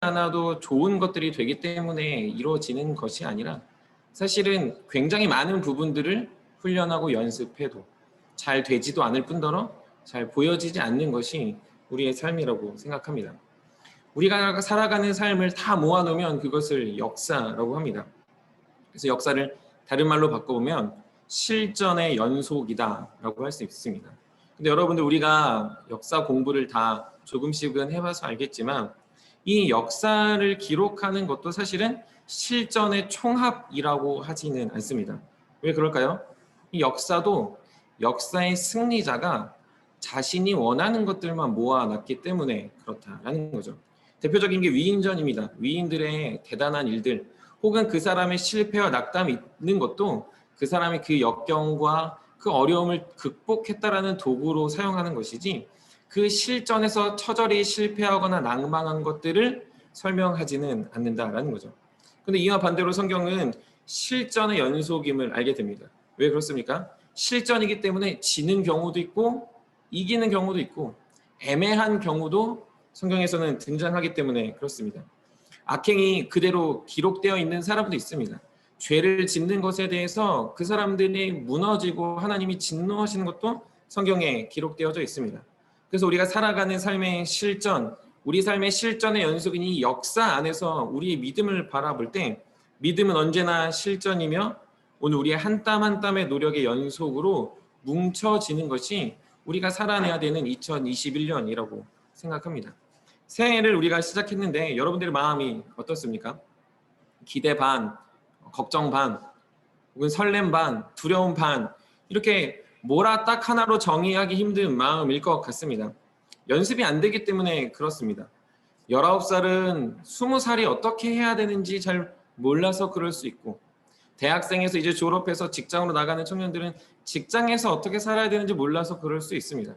않아도 좋은 것들이 되기 때문에 이루어지는 것이 아니라 사실은 굉장히 많은 부분들을 훈련하고 연습해도 잘 되지도 않을 뿐더러 잘 보여지지 않는 것이 우리의 삶이라고 생각합니다. 우리가 살아가는 삶을 다 모아놓으면 그것을 역사라고 합니다. 그래서 역사를 다른 말로 바꿔보면 실전의 연속이다라고 할 수 있습니다. 근데 여러분들 우리가 역사 공부를 다 조금씩은 해봐서 알겠지만 이 역사를 기록하는 것도 사실은 실전의 총합이라고 하지는 않습니다. 왜 그럴까요? 이 역사도 역사의 승리자가 자신이 원하는 것들만 모아놨기 때문에 그렇다라는 거죠. 대표적인 게 위인전입니다. 위인들의 대단한 일들 혹은 그 사람의 실패와 낙담이 있는 것도 그 사람이 그 역경과 그 어려움을 극복했다라는 도구로 사용하는 것이지 그 실전에서 처절히 실패하거나 낭망한 것들을 설명하지는 않는다라는 거죠. 근데 이와 반대로 성경은 실전의 연속임을 알게 됩니다. 왜 그렇습니까? 실전이기 때문에 지는 경우도 있고 이기는 경우도 있고 애매한 경우도 성경에서는 등장하기 때문에 그렇습니다. 악행이 그대로 기록되어 있는 사람도 있습니다. 죄를 짓는 것에 대해서 그 사람들이 무너지고 하나님이 진노하시는 것도 성경에 기록되어져 있습니다. 그래서 우리가 살아가는 삶의 실전, 우리 삶의 실전의 연속인 이 역사 안에서 우리의 믿음을 바라볼 때 믿음은 언제나 실전이며 오늘 우리의 한 땀 한 땀의 노력의 연속으로 뭉쳐지는 것이 우리가 살아내야 되는 2021년이라고 생각합니다. 새해를 우리가 시작했는데 여러분들의 마음이 어떻습니까? 기대 반, 걱정 반, 혹은 설렘 반, 두려움 반 이렇게 뭐라 딱 하나로 정의하기 힘든 마음일 것 같습니다. 연습이 안 되기 때문에 그렇습니다. 19살은 20살이 어떻게 해야 되는지 잘 몰라서 그럴 수 있고 대학생에서 이제 졸업해서 직장으로 나가는 청년들은 직장에서 어떻게 살아야 되는지 몰라서 그럴 수 있습니다.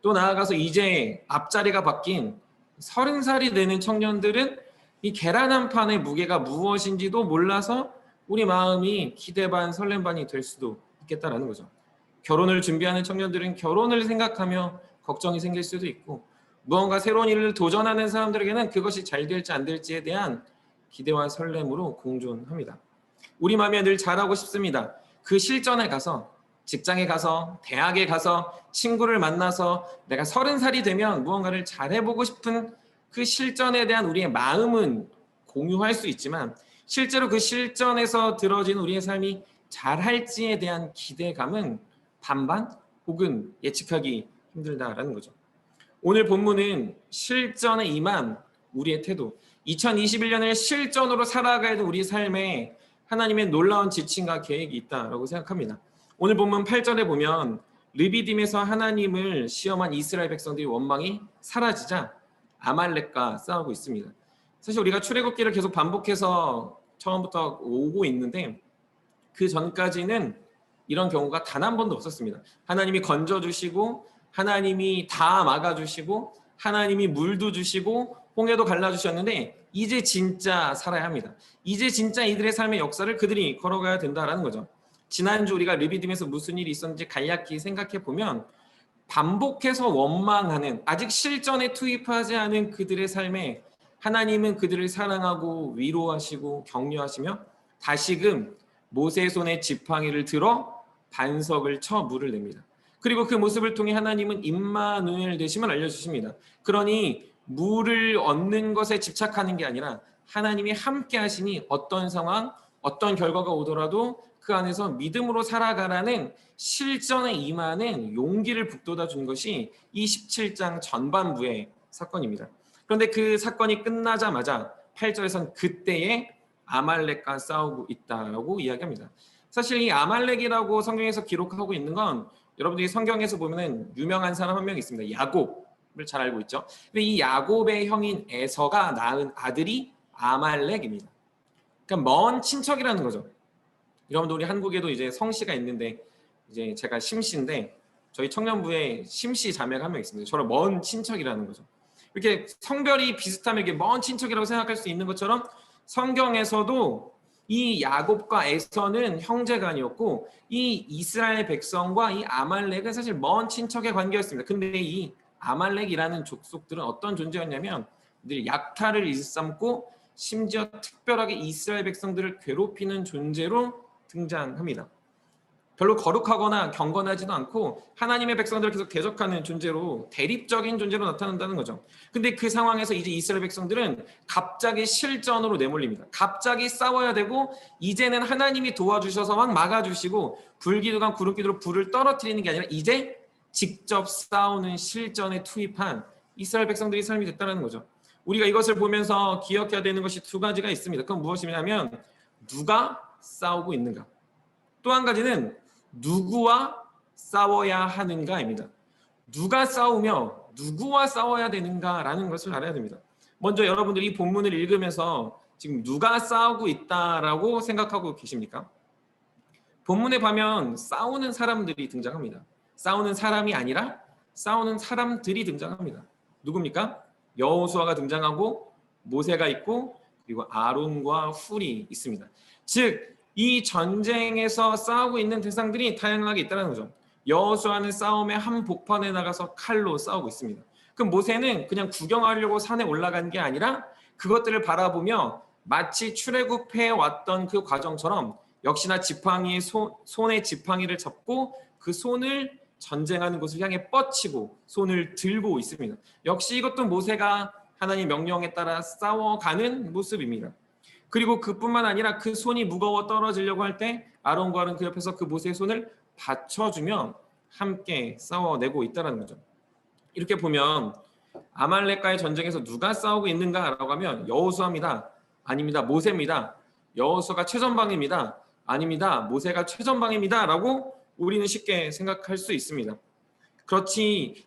또 나아가서 이제 앞자리가 바뀐 30살이 되는 청년들은 이 계란 한 판의 무게가 무엇인지도 몰라서 우리 마음이 기대 반 설렘 반이 될 수도 있겠다라는 거죠. 결혼을 준비하는 청년들은 결혼을 생각하며 걱정이 생길 수도 있고 무언가 새로운 일을 도전하는 사람들에게는 그것이 잘 될지 안 될지에 대한 기대와 설렘으로 공존합니다. 우리 마음에 늘 잘하고 싶습니다. 그 실전에 가서 직장에 가서 대학에 가서 친구를 만나서 내가 30살이 되면 무언가를 잘해보고 싶은 그 실전에 대한 우리의 마음은 공유할 수 있지만 실제로 그 실전에서 들어진 우리의 삶이 잘할지에 대한 기대감은 반반 혹은 예측하기 힘들다라는 거죠. 오늘 본문은 실전에 임한 우리의 태도, 2021년을 실전으로 살아가야 될 우리 삶에 하나님의 놀라운 지침과 계획이 있다라고 생각합니다. 오늘 본문 8절에 보면 르비딤에서 하나님을 시험한 이스라엘 백성들이 원망이 사라지자 아말렉과 싸우고 있습니다. 사실 우리가 출애굽기를 계속 반복해서 처음부터 오고 있는데 그 전까지는 이런 경우가 단 한 번도 없었습니다. 하나님이 건져주시고 하나님이 다 막아주시고 하나님이 물도 주시고 홍해도 갈라주셨는데 이제 진짜 살아야 합니다. 이제 진짜 이들의 삶의 역사를 그들이 걸어가야 된다는 거죠. 지난주 우리가 르비딤에서 무슨 일이 있었는지 간략히 생각해 보면 반복해서 원망하는 아직 실전에 투입하지 않은 그들의 삶에 하나님은 그들을 사랑하고 위로하시고 격려하시며 다시금 모세의 손에 지팡이를 들어 반석을 쳐 물을 냅니다. 그리고 그 모습을 통해 하나님은 임마누엘 되심을 알려주십니다. 그러니 물을 얻는 것에 집착하는 게 아니라 하나님이 함께 하시니 어떤 상황, 어떤 결과가 오더라도 그 안에서 믿음으로 살아가라는 실전에 임하는 용기를 북돋아 준 것이 이 17장 전반부의 사건입니다. 그런데 그 사건이 끝나자마자 8절에선 그때에 아말렉과 싸우고 있다라고 이야기합니다. 사실 이 아말렉이라고 성경에서 기록하고 있는 건 여러분들이 성경에서 보면은 유명한 사람 한 명 있습니다. 야곱을 잘 알고 있죠. 근데 이 야곱의 형인 에서가 낳은 아들이 아말렉입니다. 그러니까 먼 친척이라는 거죠. 여러분들 우리 한국에도 이제 성씨가 있는데 이제 제가 심씨인데 저희 청년부에 심씨 자매가 한 명 있습니다. 저랑 먼 친척이라는 거죠. 이렇게 성별이 비슷하면 이게 먼 친척이라고 생각할 수 있는 것처럼 성경에서도 이 야곱과 에서는 형제가 아니었고 이 이스라엘 백성과 이 아말렉은 사실 먼 친척의 관계였습니다. 근데 이 아말렉이라는 족속들은 어떤 존재였냐면 늘 약탈을 일삼고 심지어 특별하게 이스라엘 백성들을 괴롭히는 존재로 등장합니다. 별로 거룩하거나 경건하지도 않고 하나님의 백성들을 계속 대적하는 존재로 대립적인 존재로 나타난다는 거죠. 근데 그 상황에서 이제 이스라엘 백성들은 갑자기 실전으로 내몰립니다. 갑자기 싸워야 되고 이제는 하나님이 도와주셔서 막 막아주시고 불기둥과 구름기둥으로 불을 떨어뜨리는 게 아니라 이제 직접 싸우는 실전에 투입한 이스라엘 백성들이 삶이 됐다는 거죠. 우리가 이것을 보면서 기억해야 되는 것이 두 가지가 있습니다. 그건 무엇이냐면 누가 싸우고 있는가. 또 한 가지는 누구와 싸워야 하는가입니다. 누가 싸우며 누구와 싸워야 되는가라는 것을 알아야 됩니다. 먼저 여러분들이 이 본문을 읽으면서 지금 누가 싸우고 있다라고 생각하고 계십니까? 본문에 보면 싸우는 사람들이 등장합니다. 싸우는 사람이 아니라 싸우는 사람들이 등장합니다. 누굽니까? 여호수아가 등장하고 모세가 있고 그리고 아론과 훌이 있습니다. 즉 이 전쟁에서 싸우고 있는 대상들이 다양하게 있다는 거죠. 여호수아는 싸움의 한 복판에 나가서 칼로 싸우고 있습니다. 그럼 모세는 그냥 구경하려고 산에 올라간 게 아니라 그것들을 바라보며 마치 출애굽해 왔던 그 과정처럼 역시나 지팡이의 손에 지팡이를 잡고 그 손을 전쟁하는 곳을 향해 뻗치고 손을 들고 있습니다. 역시 이것도 모세가 하나님 명령에 따라 싸워가는 모습입니다. 그리고 그뿐만 아니라 그 손이 무거워 떨어지려고 할 때 아론과 훌은 그 옆에서 그 모세의 손을 받쳐주며 함께 싸워내고 있다는 거죠. 이렇게 보면 아말렉과의 전쟁에서 누가 싸우고 있는가라고 하면 여호수아입니다. 아닙니다. 모세입니다. 여호수아가 최전방입니다. 아닙니다. 모세가 최전방입니다. 라고 우리는 쉽게 생각할 수 있습니다.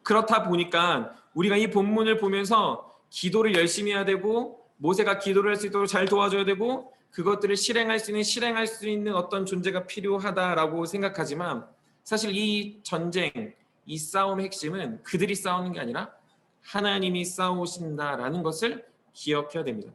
그렇다 보니까 우리가 이 본문을 보면서 기도를 열심히 해야 되고 모세가 기도를 할 수 있도록 잘 도와줘야 되고 그것들을 실행할 수 있는 어떤 존재가 필요하다라고 생각하지만 사실 이 전쟁, 이 싸움의 핵심은 그들이 싸우는 게 아니라 하나님이 싸우신다라는 것을 기억해야 됩니다.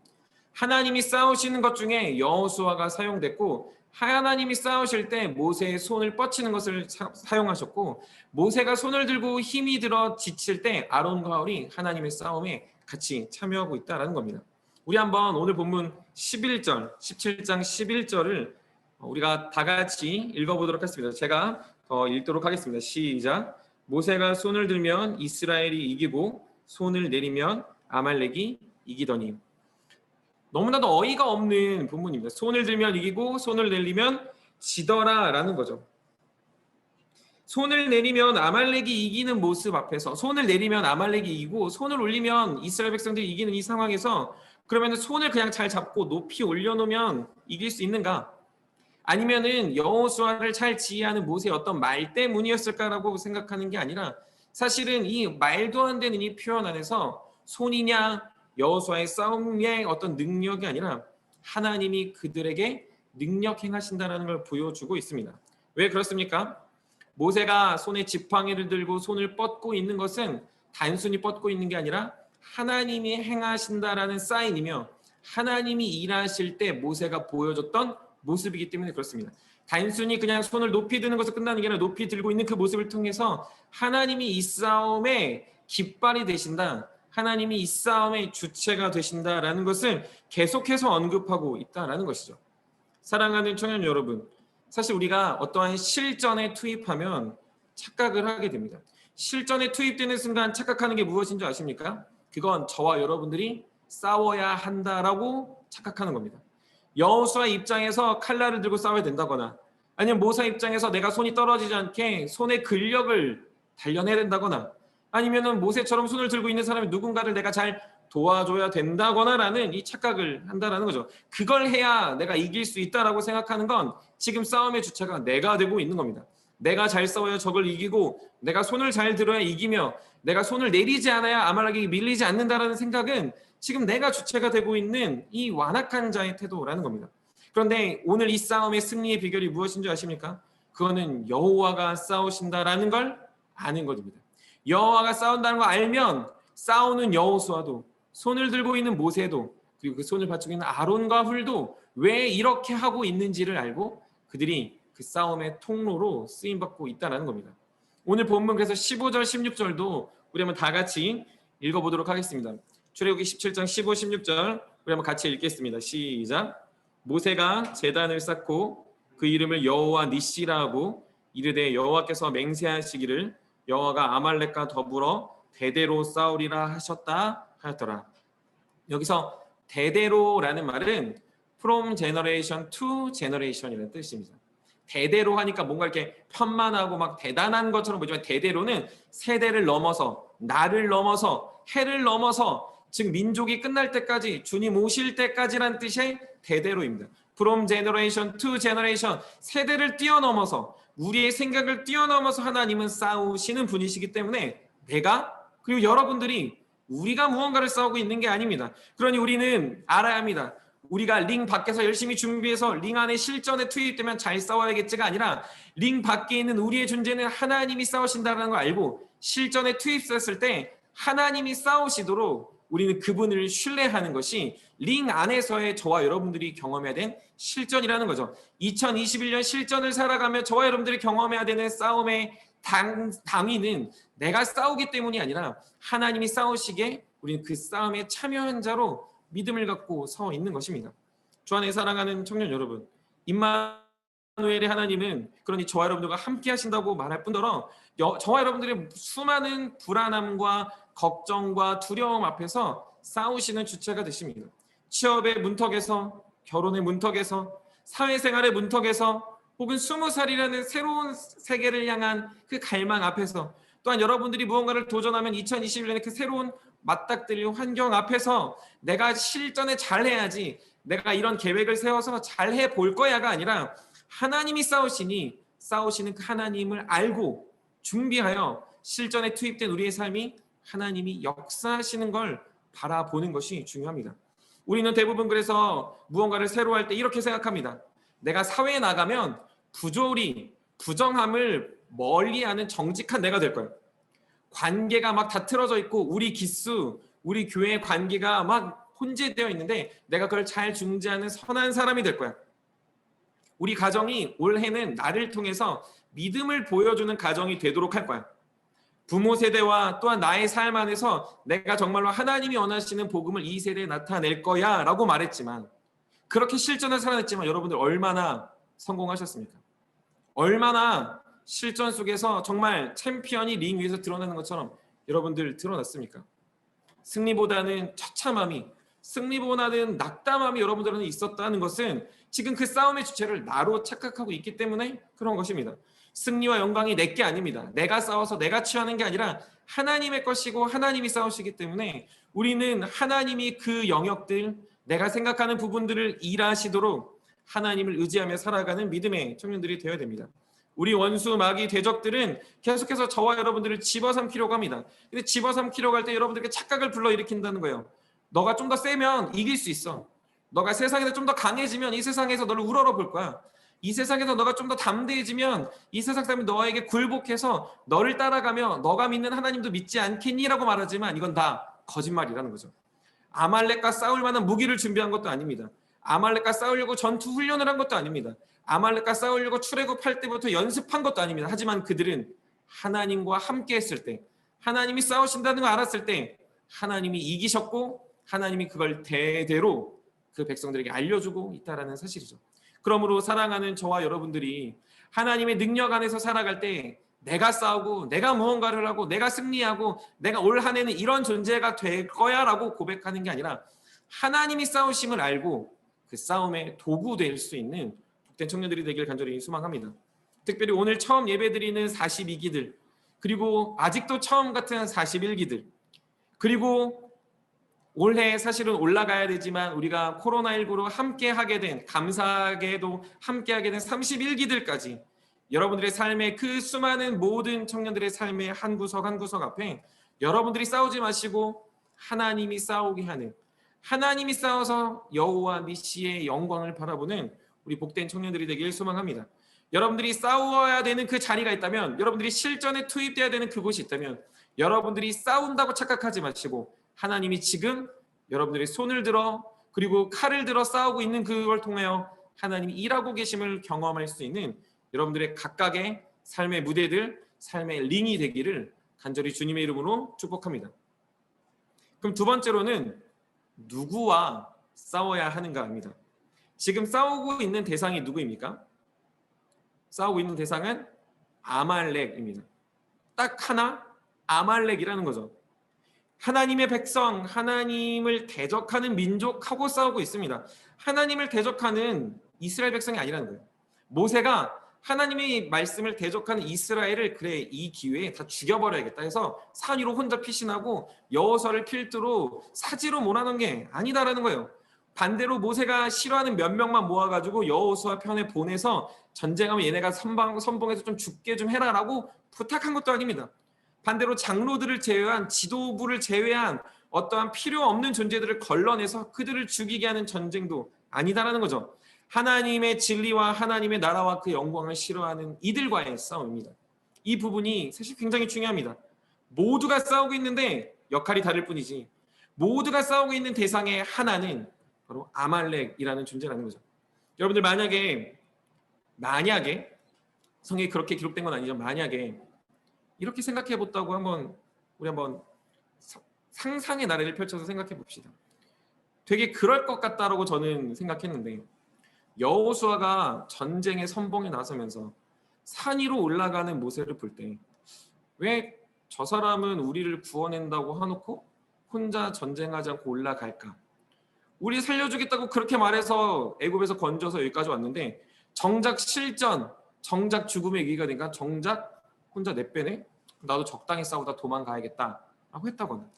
하나님이 싸우시는 것 중에 여호수아가 사용됐고 하나님이 싸우실 때 모세의 손을 뻗치는 것을 사용하셨고 모세가 손을 들고 힘이 들어 지칠 때 아론과 훌이 하나님의 싸움에 같이 참여하고 있다는 겁니다. 우리 한번 오늘 본문 11절, 17장 11절을 우리가 다 같이 읽어보도록 하겠습니다. 제가 읽도록 하겠습니다. 시작. 모세가 손을 들면 이스라엘이 이기고 손을 내리면 아말렉이 이기더니. 너무나도 어이가 없는 본문입니다. 손을 들면 이기고 손을 내리면 지더라라는 거죠. 손을 내리면 아말렉이 이기는 모습 앞에서 손을 내리면 아말렉이 이기고 손을 올리면 이스라엘 백성들이 이기는 이 상황에서 그러면 손을 그냥 잘 잡고 높이 올려놓으면 이길 수 있는가? 아니면은 여호수아를 잘 지휘하는 모세의 어떤 말 때문이었을까라고 생각하는 게 아니라 사실은 이 말도 안 되는 이 표현 안에서 손이냐 여호수아의 싸움의 어떤 능력이 아니라 하나님이 그들에게 능력 행하신다는 걸 보여주고 있습니다. 왜 그렇습니까? 모세가 손에 지팡이를 들고 손을 뻗고 있는 것은 단순히 뻗고 있는 게 아니라 하나님이 행하신다라는 사인이며 하나님이 일하실 때 모세가 보여줬던 모습이기 때문에 그렇습니다. 단순히 그냥 손을 높이 드는 것으로 끝나는 게 아니라 높이 들고 있는 그 모습을 통해서 하나님이 이 싸움의 깃발이 되신다. 하나님이 이 싸움의 주체가 되신다라는 것을 계속해서 언급하고 있다라는 것이죠. 사랑하는 청년 여러분, 사실 우리가 어떠한 실전에 투입하면 착각을 하게 됩니다. 실전에 투입되는 순간 착각하는 게 무엇인 줄 아십니까? 그건 저와 여러분들이 싸워야 한다라고 착각하는 겁니다. 여호수아 입장에서 칼날을 들고 싸워야 된다거나 아니면 모세 입장에서 내가 손이 떨어지지 않게 손의 근력을 단련해야 된다거나 아니면은 모세처럼 손을 들고 있는 사람이 누군가를 내가 잘 도와줘야 된다거나라는 이 착각을 한다라는 거죠. 그걸 해야 내가 이길 수 있다라고 생각하는 건 지금 싸움의 주체가 내가 되고 있는 겁니다. 내가 잘 싸워야 적을 이기고 내가 손을 잘 들어야 이기며 내가 손을 내리지 않아야 아말렉에게 밀리지 않는다라는 생각은 지금 내가 주체가 되고 있는 이 완악한 자의 태도라는 겁니다. 그런데 오늘 이 싸움의 승리의 비결이 무엇인 줄 아십니까? 그거는 여호와가 싸우신다라는 걸 아는 것입니다. 여호와가 싸운다는 걸 알면 싸우는 여호수아도 손을 들고 있는 모세도 그리고 그 손을 받치고 있는 아론과 훌도 왜 이렇게 하고 있는지를 알고 그들이 그 싸움의 통로로 쓰임받고 있다는 겁니다. 오늘 본문 그래서 15절 16절도 우리 한번 다 같이 읽어보도록 하겠습니다. 출애굽기 17장 15, 16절 우리 한번 같이 읽겠습니다. 시작. 모세가 제단을 쌓고 그 이름을 여호와 니시라 하고 이르되 여호와께서 맹세하시기를 여호와가 아말렉과 더불어 대대로 싸우리라 하셨다 하였더라. 여기서 대대로라는 말은 from generation to generation이라는 뜻입니다. 대대로 하니까 뭔가 이렇게 편만하고 막 대단한 것처럼 보이지만 대대로는 세대를 넘어서 날을 넘어서 해를 넘어서 즉 민족이 끝날 때까지 주님 오실 때까지란 뜻의 대대로입니다. From generation to generation 세대를 뛰어넘어서 우리의 생각을 뛰어넘어서 하나님은 싸우시는 분이시기 때문에 내가 그리고 여러분들이 우리가 무언가를 싸우고 있는 게 아닙니다. 그러니 우리는 알아야 합니다. 우리가 링 밖에서 열심히 준비해서 링 안에 실전에 투입되면 잘 싸워야겠지가 아니라 링 밖에 있는 우리의 존재는 하나님이 싸우신다는 걸 알고 실전에 투입됐을 때 하나님이 싸우시도록 우리는 그분을 신뢰하는 것이 링 안에서의 저와 여러분들이 경험해야 되는 실전이라는 거죠. 2021년 실전을 살아가며 저와 여러분들이 경험해야 되는 싸움의 당위는 내가 싸우기 때문이 아니라 하나님이 싸우시기에 우리는 그 싸움에 참여한 자로 믿음을 갖고 서 있는 것입니다. 주 안에 사랑하는 청년 여러분, 임마누엘의 하나님은 그러니 저와 여러분들과 함께 하신다고 말할 뿐더러 저와 여러분들의 수많은 불안함과 걱정과 두려움 앞에서 싸우시는 주체가 되십니다. 취업의 문턱에서, 결혼의 문턱에서, 사회생활의 문턱에서 혹은 20살이라는 새로운 세계를 향한 그 갈망 앞에서 또한 여러분들이 무언가를 도전하면 2021년에 그 새로운 맞닥뜨릴 환경 앞에서 내가 실전에 잘해야지 내가 이런 계획을 세워서 잘해 볼 거야가 아니라 하나님이 싸우시니 싸우시는 그 하나님을 알고 준비하여 실전에 투입된 우리의 삶이 하나님이 역사하시는 걸 바라보는 것이 중요합니다. 우리는 대부분 그래서 무언가를 새로 할 때 이렇게 생각합니다. 내가 사회에 나가면 부조리, 부정함을 멀리하는 정직한 내가 될 거예요. 관계가 막 다 틀어져 있고 우리 기수, 우리 교회 관계가 막 혼재되어 있는데 내가 그걸 잘 중재하는 선한 사람이 될 거야. 우리 가정이 올해는 나를 통해서 믿음을 보여주는 가정이 되도록 할 거야. 부모 세대와 또한 나의 삶 안에서 내가 정말로 하나님이 원하시는 복음을 이 세대에 나타낼 거야 라고 말했지만 그렇게 실전을 살아냈지만 여러분들 얼마나 성공하셨습니까? 얼마나 실전 속에서 정말 챔피언이 링 위에서 드러나는 것처럼 여러분들 드러났습니까? 승리보다는 처참함이, 승리보다는 낙담함이 여러분들한테 있었다는 것은 지금 그 싸움의 주체를 나로 착각하고 있기 때문에 그런 것입니다. 승리와 영광이 내게 아닙니다. 내가 싸워서 내가 취하는 게 아니라 하나님의 것이고 하나님이 싸우시기 때문에 우리는 하나님이 그 영역들, 내가 생각하는 부분들을 일하시도록 하나님을 의지하며 살아가는 믿음의 청년들이 되어야 됩니다. 우리 원수, 마귀, 대적들은 계속해서 저와 여러분들을 집어삼키려고 합니다. 근데 집어삼키려고 할 때 여러분들에게 착각을 불러일으킨다는 거예요. 너가 좀 더 세면 이길 수 있어. 너가 세상에서 좀 더 강해지면 이 세상에서 너를 우러러 볼 거야. 이 세상에서 너가 좀 더 담대해지면 이 세상 사람이 너에게 굴복해서 너를 따라가며 너가 믿는 하나님도 믿지 않겠니라고 말하지만 이건 다 거짓말이라는 거죠. 아말렉과 싸울 만한 무기를 준비한 것도 아닙니다. 아말렉과 싸우려고 전투 훈련을 한 것도 아닙니다. 아말렉과 싸우려고 출애굽할 때부터 연습한 것도 아닙니다. 하지만 그들은 하나님과 함께 했을 때, 하나님이 싸우신다는 걸 알았을 때 하나님이 이기셨고 하나님이 그걸 대대로 그 백성들에게 알려주고 있다는 사실이죠. 그러므로 사랑하는 저와 여러분들이 하나님의 능력 안에서 살아갈 때 내가 싸우고 내가 무언가를 하고 내가 승리하고 내가 올 한 해는 이런 존재가 될 거야 라고 고백하는 게 아니라 하나님이 싸우심을 알고 그 싸움의 도구 될 수 있는 복된 청년들이 되길 간절히 소망합니다. 특별히 오늘 처음 예배드리는 42기들 그리고 아직도 처음 같은 41기들 그리고 올해 사실은 올라가야 되지만 우리가 코로나19로 함께하게 된 감사하게도 함께하게 된 31기들까지 여러분들의 삶의 그 수많은 모든 청년들의 삶의 한 구석 한 구석 앞에 여러분들이 싸우지 마시고 하나님이 싸우게 하는 하나님이 싸워서 여호와 니시의 영광을 바라보는 우리 복된 청년들이 되길 소망합니다. 여러분들이 싸워야 되는 그 자리가 있다면 여러분들이 실전에 투입돼야 되는 그곳이 있다면 여러분들이 싸운다고 착각하지 마시고 하나님이 지금 여러분들의 손을 들어 그리고 칼을 들어 싸우고 있는 그걸 통하여 하나님이 일하고 계심을 경험할 수 있는 여러분들의 각각의 삶의 무대들, 삶의 링이 되기를 간절히 주님의 이름으로 축복합니다. 그럼 두 번째로는 누구와 싸워야 하는가입니다. 지금 싸우고 있는 대상이 누구입니까? 싸우고 있는 대상은 아말렉입니다. 딱 하나, 아말렉이라는 거죠. 하나님의 백성, 하나님을 대적하는 민족하고 싸우고 있습니다. 하나님을 대적하는 이스라엘 백성이 아니라는 거예요. 모세가 하나님의 말씀을 대적하는 이스라엘을 그래 이 기회에 다 죽여버려야겠다 해서 산 위로 혼자 피신하고 여호수아를 필두로 사지로 몰아넣은 게 아니다라는 거예요. 반대로 모세가 싫어하는 몇 명만 모아가지고 여호수아 편에 보내서 전쟁하면 얘네가 선봉에서 좀 죽게 좀 해라라고 부탁한 것도 아닙니다. 반대로 장로들을 제외한 지도부를 제외한 어떠한 필요 없는 존재들을 걸러내서 그들을 죽이게 하는 전쟁도 아니다라는 거죠. 하나님의 진리와 하나님의 나라와 그 영광을 싫어하는 이들과의 싸움입니다. 이 부분이 사실 굉장히 중요합니다. 모두가 싸우고 있는데 역할이 다를 뿐이지 모두가 싸우고 있는 대상의 하나는 바로 아말렉이라는 존재라는 거죠. 여러분들 만약에 성경에 그렇게 기록된 건 아니죠. 만약에 이렇게 생각해 봤다고 우리 한번 상상의 나래를 펼쳐서 생각해 봅시다. 되게 그럴 것 같다라고 저는 생각했는데 여호수아가 전쟁의 선봉에 나서면서 산 위로 올라가는 모세를 볼 때 왜 저 사람은 우리를 구원한다고 해놓고 혼자 전쟁하지 않고 올라갈까? 우리 살려주겠다고 그렇게 말해서 애굽에서 건져서 여기까지 왔는데 정작 실전, 정작 죽음의 위기가 되니까 정작 혼자 내빼네? 나도 적당히 싸우다 도망가야겠다라고 했다거나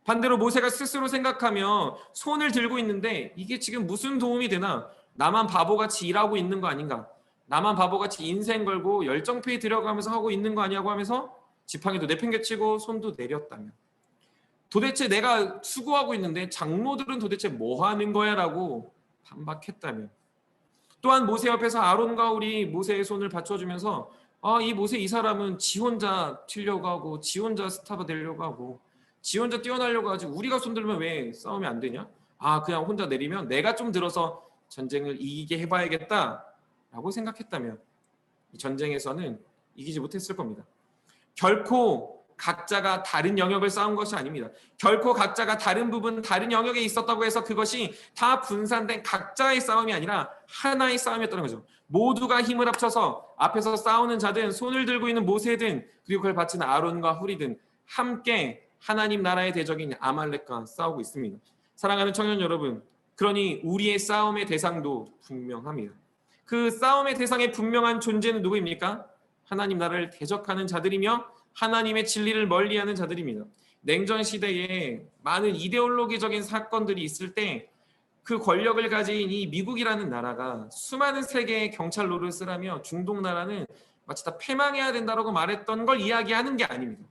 반대로 모세가 스스로 생각하며 손을 들고 있는데 이게 지금 무슨 도움이 되나? 나만 바보같이 일하고 있는 거 아닌가? 나만 바보같이 인생 걸고 열정페이 들여가면서 하고 있는 거 아니냐고 하면서 지팡이도 내팽개치고 손도 내렸다면 도대체 내가 수고하고 있는데 장로들은 도대체 뭐 하는 거야? 라고 반박했다면 또한 모세 옆에서 아론과 우리 모세의 손을 받쳐주면서 이 모세 이 사람은 지 혼자 튀려고 하고 지 혼자 스타가 되려고 하고 지 혼자 뛰어나려고 하지 우리가 손들면 왜 싸우면 안 되냐? 그냥 혼자 내리면 내가 좀 들어서 전쟁을 이기게 해봐야겠다라고 생각했다면 이 전쟁에서는 이기지 못했을 겁니다. 결코 각자가 다른 영역을 싸운 것이 아닙니다. 결코 각자가 다른 부분, 다른 영역에 있었다고 해서 그것이 다 분산된 각자의 싸움이 아니라 하나의 싸움이었다는 거죠. 모두가 힘을 합쳐서 앞에서 싸우는 자든 손을 들고 있는 모세든 그리고 그걸 바치는 아론과 훌이든 함께 하나님 나라의 대적인 아말렉과 싸우고 있습니다. 사랑하는 청년 여러분, 그러니 우리의 싸움의 대상도 분명합니다. 그 싸움의 대상의 분명한 존재는 누구입니까? 하나님 나라를 대적하는 자들이며 하나님의 진리를 멀리하는 자들입니다. 냉전 시대에 많은 이데올로기적인 사건들이 있을 때 그 권력을 가진 이 미국이라는 나라가 수많은 세계의 경찰 노릇을 하며 중동 나라는 마치 다 패망해야 된다고 말했던 걸 이야기하는 게 아닙니다.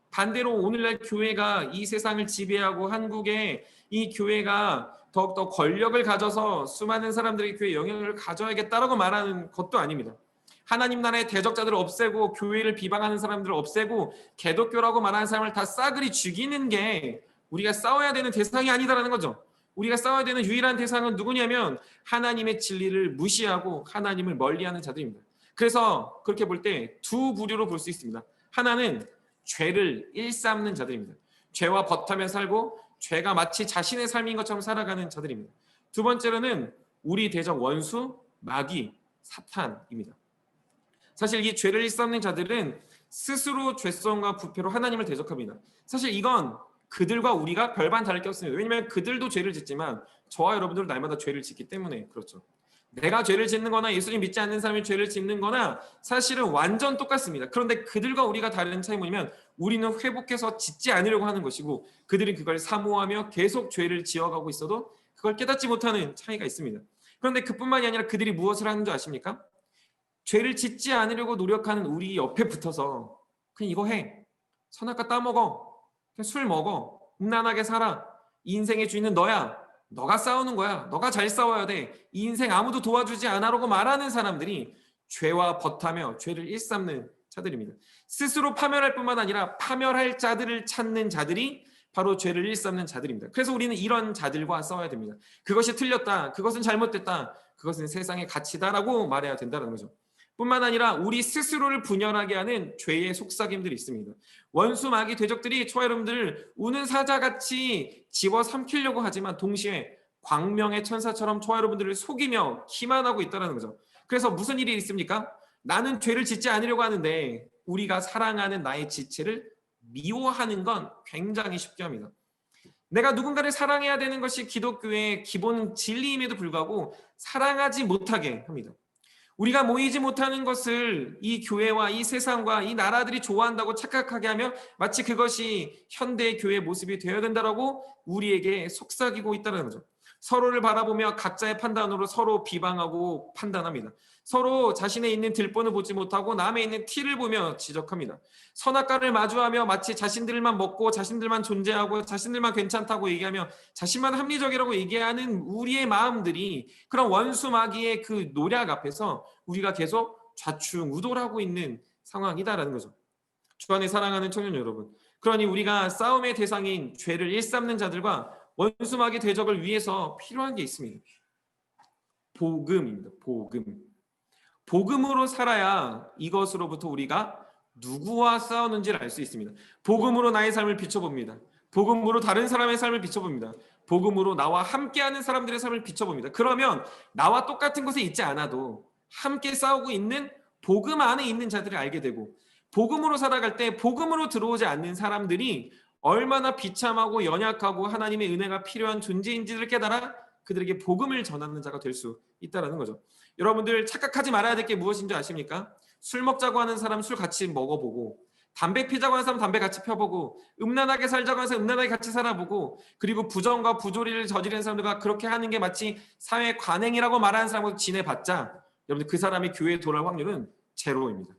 반대로 오늘날 교회가 이 세상을 지배하고 한국에 이 교회가 더욱더 권력을 가져서 수많은 사람들이 교회에 영향을 가져야겠다라고 말하는 것도 아닙니다. 하나님 나라의 대적자들을 없애고 교회를 비방하는 사람들을 없애고 개독교라고 말하는 사람을 다 싸그리 죽이는 게 우리가 싸워야 되는 대상이 아니다라는 거죠. 우리가 싸워야 되는 유일한 대상은 누구냐면 하나님의 진리를 무시하고 하나님을 멀리하는 자들입니다. 그래서 그렇게 볼 때 두 부류로 볼 수 있습니다. 하나는 죄를 일삼는 자들입니다. 죄와 버타며 살고 죄가 마치 자신의 삶인 것처럼 살아가는 자들입니다. 두 번째로는 우리 대적 원수, 마귀, 사탄입니다. 사실 이 죄를 일삼는 자들은 스스로 죄성과 부패로 하나님을 대적합니다. 사실 이건 그들과 우리가 별반 다를 게 없습니다. 왜냐하면 그들도 죄를 짓지만 저와 여러분들은 날마다 죄를 짓기 때문에 그렇죠. 내가 죄를 짓는 거나 예수님 믿지 않는 사람이 죄를 짓는 거나 사실은 완전 똑같습니다. 그런데 그들과 우리가 다른 차이 뭐냐면 우리는 회복해서 짓지 않으려고 하는 것이고 그들은 그걸 사모하며 계속 죄를 지어가고 있어도 그걸 깨닫지 못하는 차이가 있습니다. 그런데 그뿐만이 아니라 그들이 무엇을 하는 줄 아십니까? 죄를 짓지 않으려고 노력하는 우리 옆에 붙어서 그냥 이거 해. 선악과 따먹어. 그냥 술 먹어. 음란하게 살아. 이 인생의 주인은 너야. 너가 싸우는 거야. 너가 잘 싸워야 돼. 이 인생 아무도 도와주지 않아라고 말하는 사람들이 죄와 버타며 죄를 일삼는 자들입니다. 스스로 파멸할 뿐만 아니라 파멸할 자들을 찾는 자들이 바로 죄를 일삼는 자들입니다. 그래서 우리는 이런 자들과 싸워야 됩니다. 그것이 틀렸다. 그것은 잘못됐다. 그것은 세상의 가치다라고 말해야 된다는 거죠. 뿐만 아니라 우리 스스로를 분열하게 하는 죄의 속삭임들이 있습니다. 원수 마귀 대적들이 저와 여러분들을 우는 사자같이 집어삼키려고 하지만 동시에 광명의 천사처럼 저와 여러분들을 속이며 기만하고 있다는 거죠. 그래서 무슨 일이 있습니까? 나는 죄를 짓지 않으려고 하는데 우리가 사랑하는 나의 지체를 미워하는 건 굉장히 쉽게 합니다. 내가 누군가를 사랑해야 되는 것이 기독교의 기본 진리임에도 불구하고 사랑하지 못하게 합니다. 우리가 모이지 못하는 것을 이 교회와 이 세상과 이 나라들이 좋아한다고 착각하게 하며 마치 그것이 현대의 교회의 모습이 되어야 된다라고 우리에게 속삭이고 있다는 거죠. 서로를 바라보며 각자의 판단으로 서로 비방하고 판단합니다. 서로 자신의 있는 들본을 보지 못하고 남의 있는 티를 보며 지적합니다. 선악과를 마주하며 마치 자신들만 먹고 자신들만 존재하고 자신들만 괜찮다고 얘기하며 자신만 합리적이라고 얘기하는 우리의 마음들이 그런 원수 마귀의 그 노력 앞에서 우리가 계속 좌충우돌하고 있는 상황이다라는 거죠. 주 안에 사랑하는 청년 여러분, 그러니 우리가 싸움의 대상인 죄를 일삼는 자들과 원수 마귀 대적을 위해서 필요한 게 있습니다. 복음입니다. 복음으로 살아야 이것으로부터 우리가 누구와 싸우는지를 알 수 있습니다. 복음으로 나의 삶을 비춰봅니다. 복음으로 다른 사람의 삶을 비춰봅니다. 복음으로 나와 함께하는 사람들의 삶을 비춰봅니다. 그러면 나와 똑같은 곳에 있지 않아도 함께 싸우고 있는 복음 안에 있는 자들을 알게 되고, 복음으로 살아갈 때 복음으로 들어오지 않는 사람들이 얼마나 비참하고 연약하고 하나님의 은혜가 필요한 존재인지를 깨달아 그들에게 복음을 전하는 자가 될 수 있다는 거죠. 여러분들 착각하지 말아야 될 게 무엇인지 아십니까? 술 먹자고 하는 사람 술 같이 먹어보고, 담배 피자고 하는 사람 담배 같이 펴보고, 음란하게 살자고 하는 사람 음란하게 같이 살아보고, 그리고 부정과 부조리를 저지르는 사람들과 그렇게 하는 게 마치 사회 관행이라고 말하는 사람하고 지내봤자 여러분들 그 사람이 교회에 돌아올 확률은 제로입니다.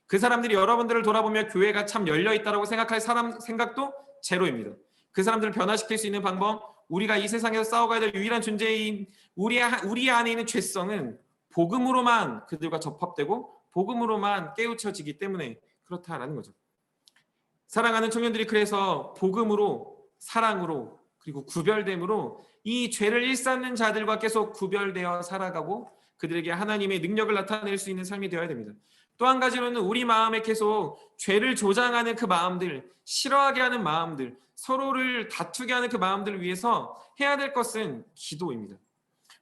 그 사람들이 여러분들을 돌아보며 교회가 참 열려있다고 생각할 사람 생각도 제로입니다. 그 사람들을 변화시킬 수 있는 방법, 우리가 이 세상에서 싸워가야 될 유일한 존재인 우리 안에 있는 죄성은 복음으로만 그들과 접합되고 복음으로만 깨우쳐지기 때문에 그렇다라는 거죠. 사랑하는 청년들이 그래서 복음으로, 사랑으로, 그리고 구별됨으로 이 죄를 일삼는 자들과 계속 구별되어 살아가고 그들에게 하나님의 능력을 나타낼 수 있는 삶이 되어야 됩니다. 또 한 가지로는 우리 마음에 계속 죄를 조장하는 그 마음들, 싫어하게 하는 마음들, 서로를 다투게 하는 그 마음들을 위해서 해야 될 것은 기도입니다.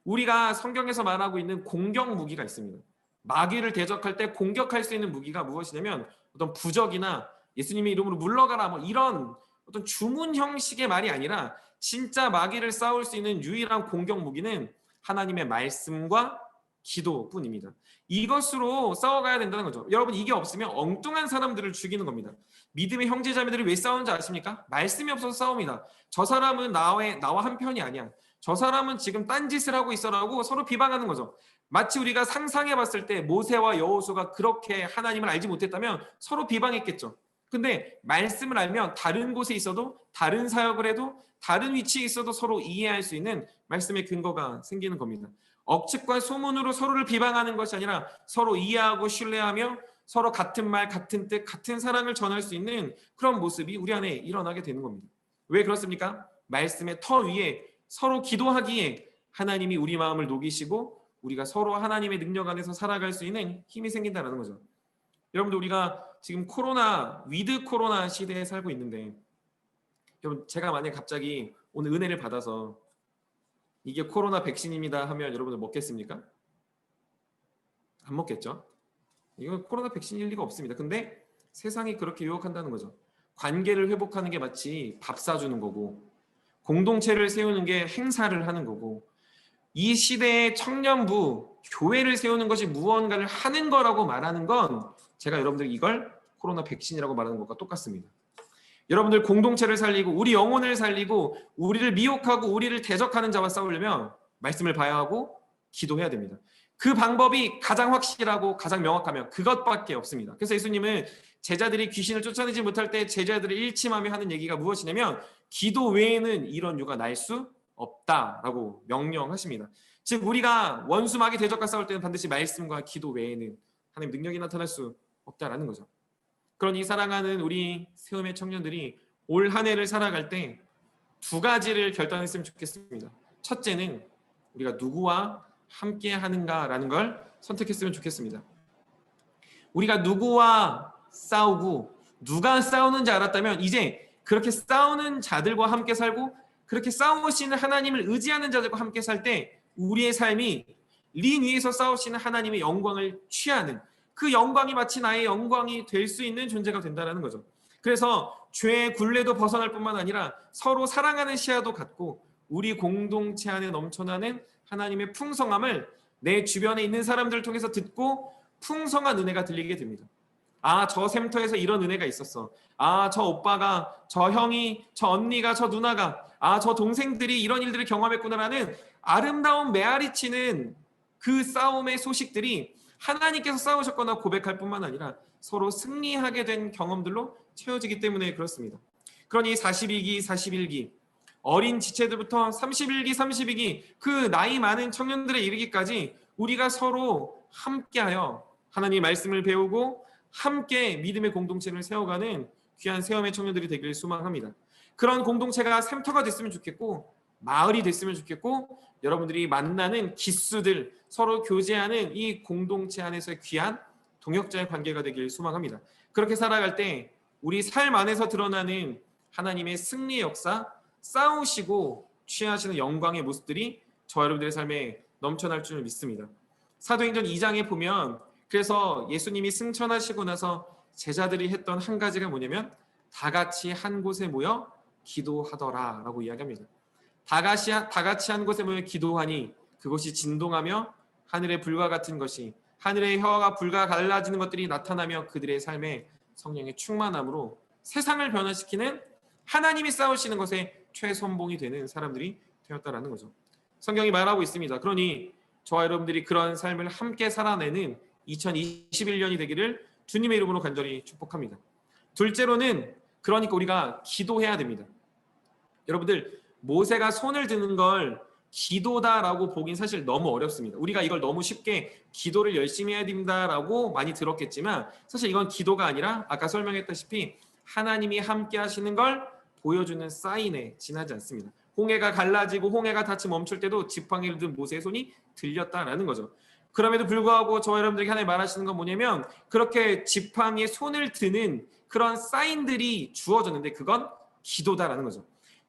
우리가 성경에서 말하고 있는 공격 무기가 있습니다. 마귀를 대적할 때 공격할 수 있는 무기가 무엇이냐면 어떤 부적이나 예수님의 이름으로 물러가라 뭐 이런 어떤 주문 형식의 말이 아니라 진짜 마귀를 싸울 수 있는 유일한 공격 무기는 하나님의 말씀과 기도뿐입니다. 이것으로 싸워가야 된다는 거죠. 여러분, 이게 없으면 엉뚱한 사람들을 죽이는 겁니다. 믿음의 형제자매들이 왜 싸우는지 아십니까? 말씀이 없어서 싸웁니다. 저 사람은 나와 한 편이 아니야. 저 사람은 지금 딴짓을 하고 있어라고 서로 비방하는 거죠. 마치 우리가 상상해봤을 때 모세와 여호수아가 그렇게 하나님을 알지 못했다면 서로 비방했겠죠. 근데 말씀을 알면 다른 곳에 있어도, 다른 사역을 해도, 다른 위치에 있어도 서로 이해할 수 있는 말씀의 근거가 생기는 겁니다. 억측과 소문으로 서로를 비방하는 것이 아니라 서로 이해하고 신뢰하며 서로 같은 말, 같은 뜻, 같은 사랑을 전할 수 있는 그런 모습이 우리 안에 일어나게 되는 겁니다. 왜 그렇습니까? 말씀의 터 위에 서로 기도하기에 하나님이 우리 마음을 녹이시고 우리가 서로 하나님의 능력 안에서 살아갈 수 있는 힘이 생긴다는 거죠. 여러분들, 우리가 지금 위드 코로나 시대에 살고 있는데, 여러분, 제가 만약 갑자기 오늘 은혜를 받아서 이게 코로나 백신입니다 하면 여러분들 먹겠습니까? 안 먹겠죠? 이건 코로나 백신일 리가 없습니다. 근데 세상이 그렇게 유혹한다는 거죠. 관계를 회복하는 게 마치 밥 사주는 거고, 공동체를 세우는 게 행사를 하는 거고, 이 시대의 청년부, 교회를 세우는 것이 무언가를 하는 거라고 말하는 건 제가 여러분들 이걸 코로나 백신이라고 말하는 것과 똑같습니다. 여러분들 공동체를 살리고 우리 영혼을 살리고 우리를 미혹하고 우리를 대적하는 자와 싸우려면 말씀을 봐야 하고 기도해야 됩니다. 그 방법이 가장 확실하고 가장 명확하면 그것밖에 없습니다. 그래서 예수님은 제자들이 귀신을 쫓아내지 못할 때 제자들을 일침하며 하는 얘기가 무엇이냐면 기도 외에는 이런 유가 날 수 없다라고 명령하십니다. 즉 우리가 원수 마귀 대적과 싸울 때는 반드시 말씀과 기도 외에는 하나님 능력이 나타날 수 없다라는 거죠. 그러니 사랑하는 우리 세움의 청년들이 올 한 해를 살아갈 때 두 가지를 결단했으면 좋겠습니다. 첫째는 우리가 누구와 함께 하는가라는 걸 선택했으면 좋겠습니다. 우리가 누구와 싸우고 누가 싸우는지 알았다면 이제 그렇게 싸우는 자들과 함께 살고 그렇게 싸우시는 하나님을 의지하는 자들과 함께 살 때 우리의 삶이 링 위에서 싸우시는 하나님의 영광을 취하는 그 영광이 마치 나의 영광이 될 수 있는 존재가 된다는 거죠. 그래서 죄의 굴레도 벗어날 뿐만 아니라 서로 사랑하는 시야도 갖고 우리 공동체 안에 넘쳐나는 하나님의 풍성함을 내 주변에 있는 사람들을 통해서 듣고 풍성한 은혜가 들리게 됩니다. 아, 저 샘터에서 이런 은혜가 있었어. 아, 저 오빠가, 저 형이, 저 언니가, 저 누나가, 아, 저 동생들이 이런 일들을 경험했구나라는 아름다운 메아리치는 그 싸움의 소식들이 하나님께서 싸우셨거나 고백할 뿐만 아니라 서로 승리하게 된 경험들로 채워지기 때문에 그렇습니다. 그러니 42기, 41기, 어린 지체들부터 31기, 32기, 그 나이 많은 청년들에 이르기까지 우리가 서로 함께하여 하나님의 말씀을 배우고 함께 믿음의 공동체를 세워가는 귀한 세움의 청년들이 되기를 소망합니다. 그런 공동체가 샘터가 됐으면 좋겠고 마을이 됐으면 좋겠고 여러분들이 만나는 기수들 서로 교제하는 이 공동체 안에서의 귀한 동역자의 관계가 되기를 소망합니다. 그렇게 살아갈 때 우리 삶 안에서 드러나는 하나님의 승리의 역사, 싸우시고 취하시는 영광의 모습들이 저 여러분들의 삶에 넘쳐날 줄 믿습니다. 사도행전 2장에 보면 그래서 예수님이 승천하시고 나서 제자들이 했던 한 가지가 뭐냐면 다 같이 한 곳에 모여 기도하더라라고 이야기합니다. 다 같이 한 곳에 모여 기도하니 그곳이 진동하며 하늘의 불과 같은 것이 하늘의 혀가 불과 갈라지는 것들이 나타나며 그들의 삶에 성령의 충만함으로 세상을 변화시키는 하나님이 싸우시는 것에 최선봉이 되는 사람들이 되었다라는 거죠. 성경이 말하고 있습니다. 그러니 저와 여러분들이 그런 삶을 함께 살아내는 2021년이 되기를 주님의 이름으로 간절히 축복합니다. 둘째로는 그러니까 우리가 기도해야 됩니다. 여러분들 모세가 손을 드는 걸 기도다라고 보긴 사실 너무 어렵습니다. 우리가 이걸 너무 쉽게 기도를 열심히 해야 된다라고 많이 들었겠지만 사실 이건 기도가 아니라 아까 설명했다시피 하나님이 함께 하시는 걸 보여주는 사인에 지나지 않습니다. 홍해가 갈라지고 홍해가 닫히 멈출 때도 지팡이를 든 모세의 손이 들렸다라는 거죠. 그럼에도 불구하고 저와 여러분들에게 하나님 말하시는 건 뭐냐면 그렇게 지팡이에 손을 드는 그런 사인들이 주어졌는데 그건 기도다라는 거죠.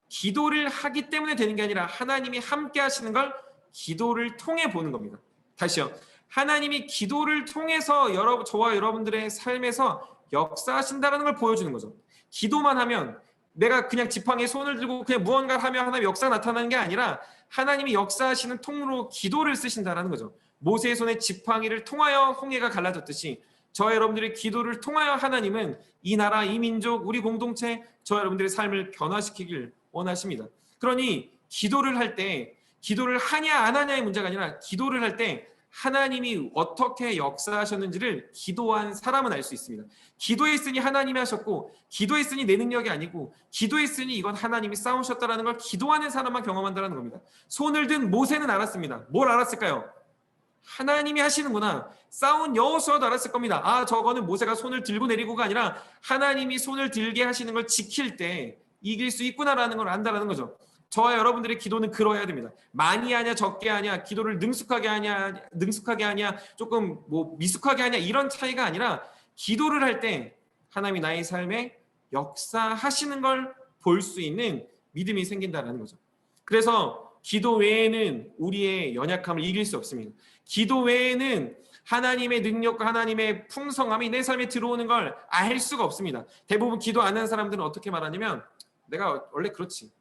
기도를 하기 때문에 되는 게 아니라 하나님이 함께 하시는 걸 기도를 통해 보는 겁니다. 다시요. 하나님이 기도를 통해서 저와 여러분들의 삶에서 역사하신다는 걸 보여주는 거죠. 기도만 하면 내가 그냥 지팡이에 손을 들고 그냥 무언가를 하면 하나님의 역사가 나타나는 게 아니라 하나님이 역사하시는 통로로 기도를 쓰신다는 거죠. 모세의 손에 지팡이를 통하여 홍해가 갈라졌듯이 저와 여러분들의 기도를 통하여 하나님은 이 나라, 이 민족, 우리 공동체, 저와 여러분들의 삶을 변화시키길 원하십니다. 그러니 기도를 할 때 기도를 하냐 안 하냐의 문제가 아니라 기도를 할 때 하나님이 어떻게 역사하셨는지를 기도한 사람은 알 수 있습니다. 기도했으니 하나님이 하셨고 기도했으니 내 능력이 아니고 기도했으니 이건 하나님이 싸우셨다라는 걸 기도하는 사람만 경험한다는 겁니다. 손을 든 모세는 알았습니다. 뭘 알았을까요? 하나님이 하시는구나. 싸운 여호수아도 알았을 겁니다. 아, 저거는 모세가 손을 들고 내리고가 아니라 하나님이 손을 들게 하시는 걸 지킬 때 이길 수 있구나라는 걸 안다라는 거죠. 저와 여러분들의 기도는 그러해야 됩니다. 많이 하냐 적게 하냐, 기도를 능숙하게 하냐 조금 미숙하게 하냐 이런 차이가 아니라 기도를 할 때 하나님이 나의 삶에 역사하시는 걸 볼 수 있는 믿음이 생긴다라는 거죠. 그래서 기도 외에는 우리의 연약함을 이길 수 없습니다. 기도 외에는 하나님의 능력과 하나님의 풍성함이 내 삶에 들어오는 걸 알 수가 없습니다. 대부분 기도 안 하는 사람들은 어떻게 말하냐면 내가 원래 그렇지.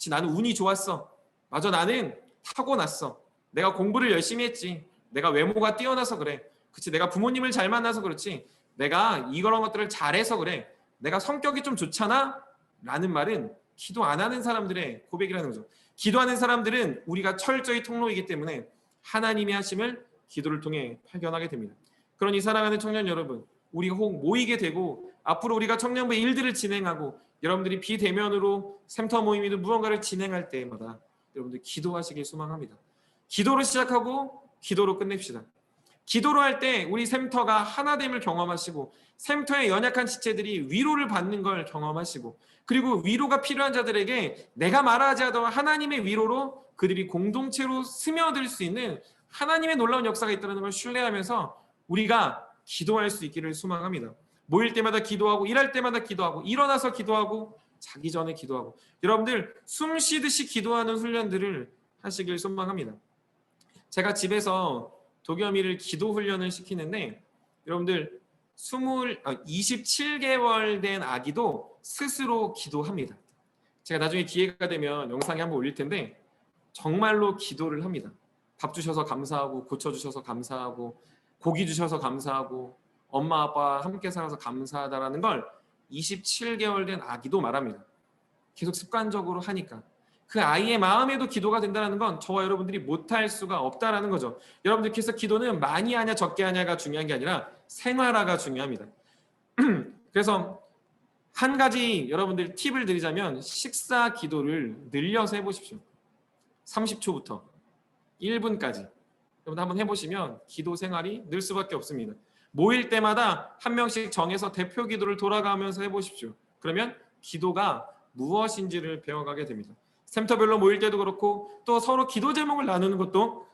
나는 운이 좋았어. 맞아, 나는 타고났어. 내가 공부를 열심히 했지. 내가 외모가 뛰어나서 그래. 내가 부모님을 잘 만나서 그렇지. 내가 이런 것들을 잘해서 그래. 내가 성격이 좀 좋잖아? 라는 말은 기도 안 하는 사람들의 고백이라는 거죠. 기도하는 사람들은 우리가 철저히 통로이기 때문에 하나님의 하심을 기도를 통해 발견하게 됩니다. 그러니 사랑하는 청년 여러분, 우리가 혹 모이게 되고 앞으로 우리가 청년부의 일들을 진행하고 여러분들이 비대면으로 샘터 모임이든 무언가를 진행할 때마다 여러분들 기도하시길 소망합니다. 기도로 시작하고 기도로 끝냅시다. 기도로 할 때 우리 샘터가 하나됨을 경험하시고 샘터의 연약한 지체들이 위로를 받는 걸 경험하시고 그리고 위로가 필요한 자들에게 내가 말하지 않아도 하나님의 위로로 그들이 공동체로 스며들 수 있는 하나님의 놀라운 역사가 있다는 걸 신뢰하면서 우리가 기도할 수 있기를 소망합니다. 모일 때마다 기도하고, 일할 때마다 기도하고, 일어나서 기도하고, 자기 전에 기도하고, 여러분들 숨 쉬듯이 기도하는 훈련들을 하시길 소망합니다. 제가 집에서 도겸이를 기도 훈련을 시키는데, 여러분들 27개월 된 아기도 스스로 기도합니다. 제가 나중에 기회가 되면 영상에 한번 올릴 텐데 정말로 기도를 합니다. 밥 주셔서 감사하고, 고쳐주셔서 감사하고, 고기 주셔서 감사하고, 엄마 아빠 함께 살아서 감사하다라는 걸 27개월 된 아기도 말합니다. 계속 습관적으로 하니까 그 아이의 마음에도 기도가 된다는 건 저와 여러분들이 못할 수가 없다라는 거죠. 여러분들께서 기도는 많이 하냐 적게 하냐가 중요한 게 아니라 생활화가 중요합니다. 그래서 한 가지 여러분들 팁을 드리자면 식사 기도를 늘려서 해보십시오. 30초부터 1분까지 여러분 한번 해보시면 기도 생활이 늘 수밖에 없습니다. 모일 때마다 한 명씩 정해서 대표 기도를 돌아가면서 해보십시오. 그러면 기도가 무엇인지를 배워가게 됩니다. 센터별로 모일 때도 그렇고 또 서로 기도 제목을 나누는 것도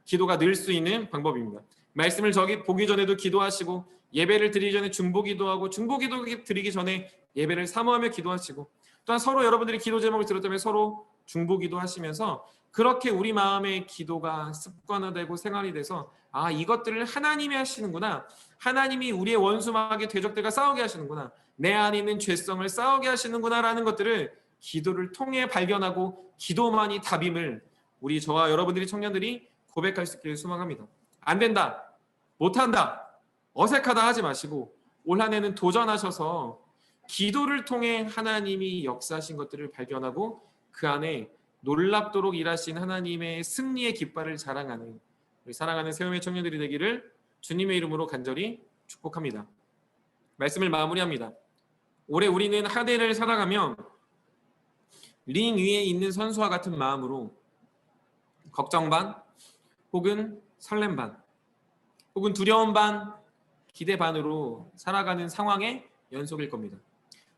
기도가 늘 수 있는 방법입니다. 말씀을 보기 전에도 기도하시고, 예배를 드리기 전에 중보 기도하고, 중보 기도 드리기 전에 예배를 사모하며 기도하시고, 또한 서로 여러분들이 기도 제목을 들었다면 서로 중보 기도하시면서 그렇게 우리 마음의 기도가 습관화되고 생활이 돼서 이것들을 하나님이 하시는구나, 하나님이 우리의 원수마귀 대적들과 싸우게 하시는구나, 내 안에 있는 죄성을 싸우게 하시는구나 라는 것들을 기도를 통해 발견하고 기도만이 답임을 저와 여러분들이 청년들이 고백할 수 있기를 소망합니다. 안 된다, 못한다, 어색하다 하지 마시고 올 한 해는 도전하셔서 기도를 통해 하나님이 역사하신 것들을 발견하고 그 안에 놀랍도록 일하신 하나님의 승리의 깃발을 자랑하는 우리 사랑하는 세움의 청년들이 되기를 주님의 이름으로 간절히 축복합니다. 말씀을 마무리합니다. 올해 우리는 한 해를 살아가며 링 위에 있는 선수와 같은 마음으로 걱정 반, 혹은 설렘 반, 혹은 두려움 반, 기대 반으로 살아가는 상황의 연속일 겁니다.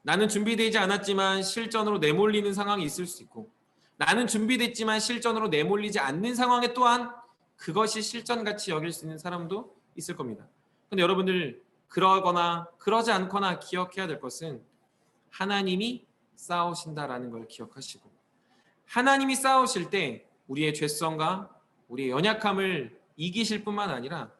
나는 준비되지 않았지만 실전으로 내몰리는 상황이 있을 수 있고, 나는 준비됐지만 실전으로 내몰리지 않는 상황에 또한 그것이 실전같이 여길 수 있는 사람도 있을 겁니다. 그런데 여러분들 그러거나 그러지 않거나 기억해야 될 것은 하나님이 싸우신다라는 걸 기억하시고, 하나님이 싸우실 때 우리의 죄성과 우리의 연약함을 이기실 뿐만 아니라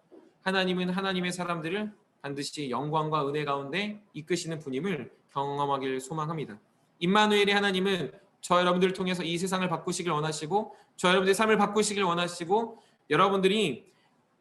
하나님은 하나님의 사람들을 반드시 영광과 은혜 가운데 이끄시는 분임을 경험하길 소망합니다. 임마누엘의 하나님은 저 여러분들을 통해서 이 세상을 바꾸시길 원하시고, 저 여러분들의 삶을 바꾸시길 원하시고, 여러분들이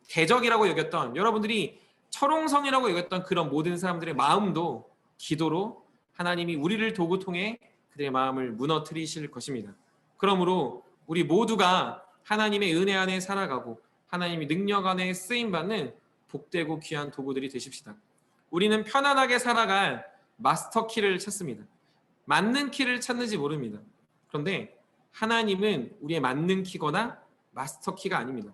대적이라고 여겼던, 여러분들이 철옹성이라고 여겼던 그런 모든 사람들의 마음도 기도로 하나님이 우리를 도구 통해 그들의 마음을 무너뜨리실 것입니다. 그러므로 우리 모두가 하나님의 은혜 안에 살아가고 하나님의 능력 안에 쓰임받는 복되고 귀한 도구들이 되십시다. 우리는 편안하게 살아갈 마스터 키를 찾습니다. 맞는 키를 찾는지 모릅니다. 그런데 하나님은 우리의 맞는 키거나 마스터 키가 아닙니다.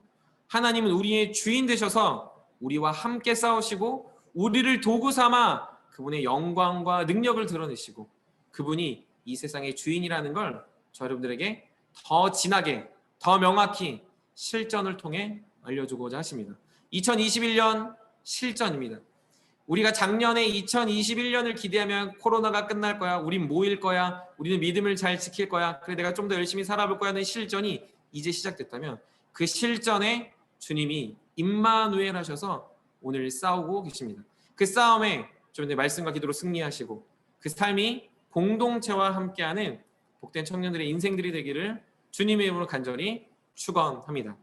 하나님은 우리의 주인 되셔서 우리와 함께 싸우시고 우리를 도구 삼아 그분의 영광과 능력을 드러내시고 그분이 이 세상의 주인이라는 걸 저 여러분들에게 더 진하게, 더 명확히 실전을 통해 알려주고자 하십니다. 2021년 실전입니다. 우리가 작년에 2021년을 기대하면 코로나가 끝날 거야, 우린 모일 거야, 우리는 믿음을 잘 지킬 거야, 그래 내가 좀 더 열심히 살아볼 거야 하는 실전이 이제 시작됐다면 그 실전에 주님이 임마누엘 하셔서 오늘 싸우고 계십니다. 그 싸움에 좀 말씀과 기도로 승리하시고 그 삶이 공동체와 함께하는 복된 청년들의 인생들이 되기를 주님의 이름으로 간절히 축원합니다.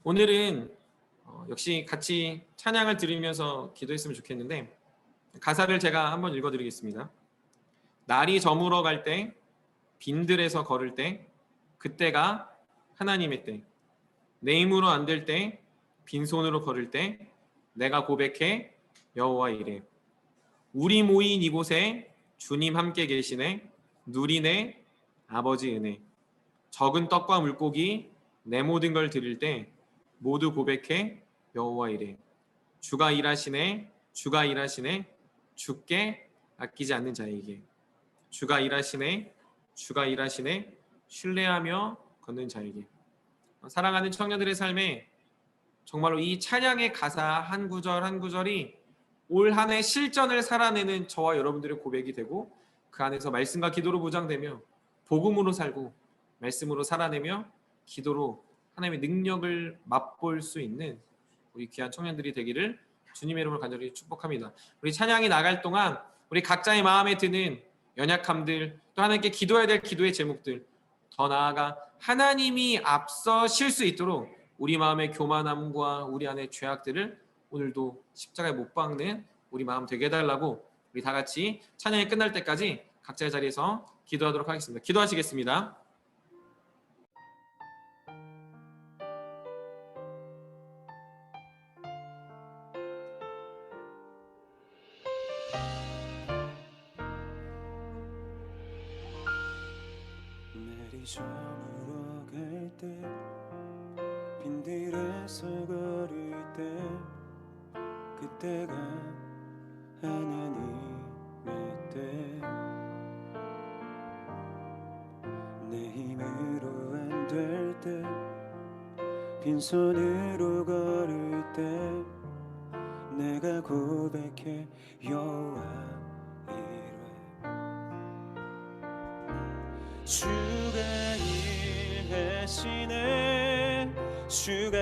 오늘은 역시 같이 찬양을 드리면서 기도했으면 좋겠는데 가사를 제가 한번 읽어드리겠습니다. 날이 저물어 갈 때, 빈들에서 걸을 때, 그때가 하나님의 때. 내 힘으로 안 될 때, 빈손으로 걸을 때, 내가 고백해 여호와 이래. 우리 모인 이곳에 주님 함께 계시네. 누리네 아버지 은혜. 적은 떡과 물고기 내 모든 걸 드릴 때 모두 고백해 여호와 이래. 주가 일하시네, 주가 일하시네, 주께 아끼지 않는 자에게. 주가 일하시네, 주가 일하시네, 신뢰하며 걷는 자에게. 사랑하는 청년들의 삶에 정말로 이 찬양의 가사 한 구절 한 구절이 올 한 해 실전을 살아내는 저와 여러분들의 고백이 되고, 그 안에서 말씀과 기도로 무장되며 복음으로 살고 말씀으로 살아내며 기도로 하나님의 능력을 맛볼 수 있는 우리 귀한 청년들이 되기를 주님의 이름으로 간절히 축복합니다. 우리 찬양이 나갈 동안 우리 각자의 마음에 드는 연약함들, 또 하나님께 기도해야 될 기도의 제목들, 더 나아가 하나님이 앞서실 수 있도록 우리 마음의 교만함과 우리 안의 죄악들을 오늘도 십자가에 못 박는 우리 마음 되게 해달라고 우리 다 같이 찬양이 끝날 때까지 각자의 자리에서 기도하도록 하겠습니다. 기도하시겠습니다. 날이 저물어 갈 때 빈들에서 걸을 때 그때가 하나님의 때 내 힘으로 안 될 때 빈손으로 걸을 때 내가 고백해 여호와 이래 주가 일하시네 주가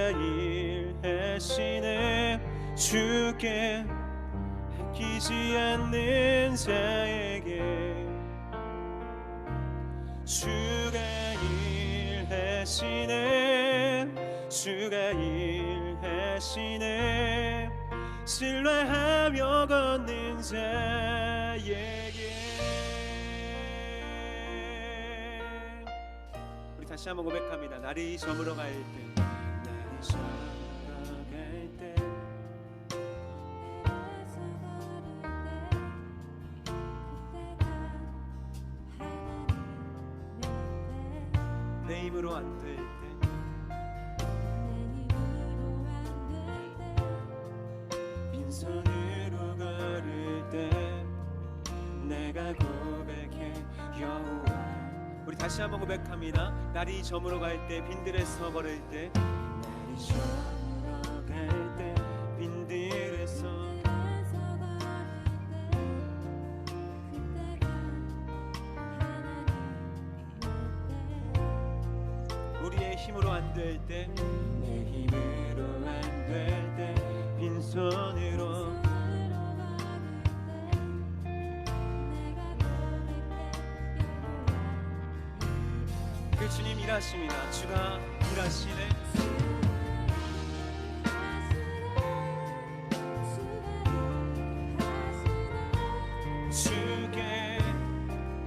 일하시네 주께 아끼지 않는 자에게 주가 일하시네 주가 일하시네 신뢰하며 걷는 자에게. 우리 다시 한번 고백합니다. 날이 저물어 갈 때 날이 저물어 갈 때 내 힘으로 안 될 때 빈손으로 걸을 때 내가 고백해 여호와. 우리 다시 한번 고백합니다. 날이 저물어 갈 때 빈들에서 걸을 때 날이 저물어 갈 때 빈들에서 우리의 힘으로 안 될 때 내 힘으로 안 될 때 빈손으로 그 주님 일하십니다. 주가 일하시네. 주께